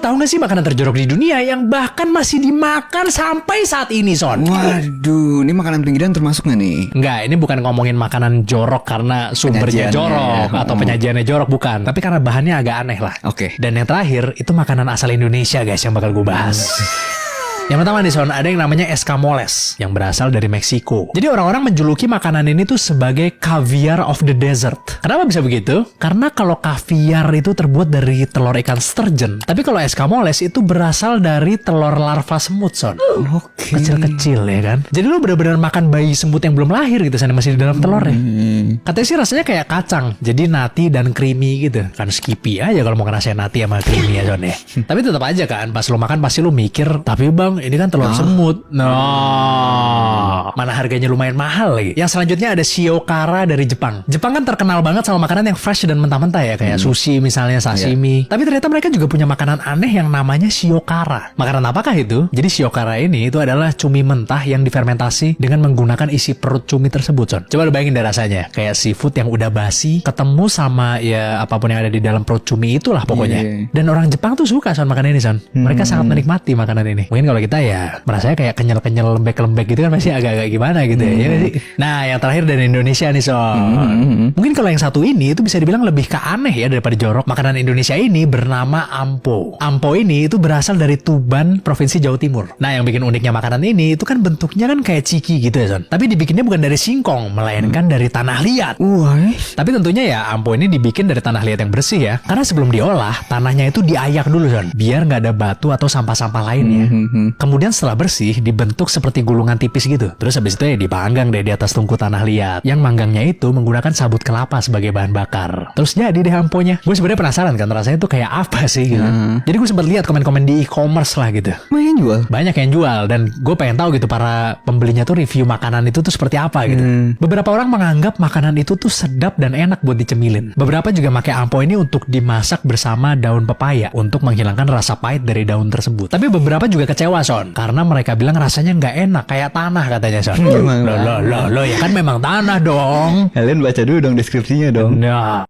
tahu gak sih makanan terjorok di dunia yang bahkan masih dimakan sampai saat ini, Son? Waduh, ini makanan pinggiran termasuk gak nih? Enggak, ini bukan ngomongin makanan jorok karena sumbernya jorok atau penyajiannya jorok, bukan. Tapi karena bahannya agak aneh lah. Oke. Dan yang terakhir, itu makanan asal Indonesia guys yang bakal gue bahas. Yang pertama nih Son, ada yang namanya escamoles yang berasal dari Meksiko. Jadi orang-orang menjuluki makanan ini tuh sebagai caviar of the desert. Kenapa bisa begitu? Karena kalau caviar itu terbuat dari telur ikan sturgeon, tapi kalau escamoles itu berasal dari telur larva semut, Son. Oke. Kecil-kecil ya kan. Jadi lu benar-benar makan bayi semut yang belum lahir gitu, Son, masih di dalam telurnya. Katanya sih rasanya kayak kacang, jadi nati dan creamy gitu. Kan skippy aja kalau mau ngerasain nati sama creamy ya, Son ya. Tapi tetap aja kan, pas lu makan pasti lu mikir, tapi bang ini kan telur semut. Mana harganya lumayan mahal lagi. Yang selanjutnya ada shiokara dari Jepang. Jepang kan terkenal banget sama makanan yang fresh dan mentah-mentah ya, kayak sushi misalnya, sashimi. Tapi ternyata mereka juga punya makanan aneh yang namanya shiokara. Makanan apakah itu? Jadi shiokara ini itu adalah cumi mentah yang difermentasi dengan menggunakan isi perut cumi tersebut, Son. Coba lu bayangin deh rasanya, kayak seafood yang udah basi ketemu sama ya apapun yang ada di dalam perut cumi itulah pokoknya. Dan orang Jepang tuh suka Son makan ini, Son. Mereka sangat menikmati makanan ini. Mungkin kalau kita ya merasanya kayak kenyal-kenyal lembek-lembek gitu kan, masih agak-agak gimana gitu ya. Nah yang terakhir dari Indonesia nih Son. Mungkin kalau yang satu ini itu bisa dibilang lebih ke aneh ya daripada jorok. Makanan Indonesia ini bernama ampo. Ampo ini itu berasal dari Tuban, Provinsi Jawa Timur. Nah yang bikin uniknya makanan ini itu kan bentuknya kan kayak ciki gitu ya Son. Tapi dibikinnya bukan dari singkong, melainkan dari tanah liat. Tapi tentunya ya ampo ini dibikin dari tanah liat yang bersih ya. Karena sebelum diolah, tanahnya itu diayak dulu Son, biar nggak ada batu atau sampah-sampah lainnya. Kemudian setelah bersih dibentuk seperti gulungan tipis gitu. Terus habis itu ya dipanggang deh di atas tungku tanah liat. Yang manggangnya itu menggunakan sabut kelapa sebagai bahan bakar. Terus jadi deh amponya. Gue sebenarnya penasaran kan rasanya tuh kayak apa sih gitu. Jadi gue sempat lihat komen-komen di e-commerce lah gitu. Banyak yang jual dan gue pengen tahu gitu para pembelinya tuh review makanan itu tuh seperti apa gitu. Beberapa orang menganggap makanan itu tuh sedap dan enak buat dicemilin. Beberapa juga pakai ampo ini untuk dimasak bersama daun pepaya untuk menghilangkan rasa pahit dari daun tersebut. Tapi beberapa juga kecewa Son, karena mereka bilang rasanya nggak enak kayak tanah katanya Son. Loh ya kan memang tanah dong. Kalian baca dulu dong deskripsinya dong. Nah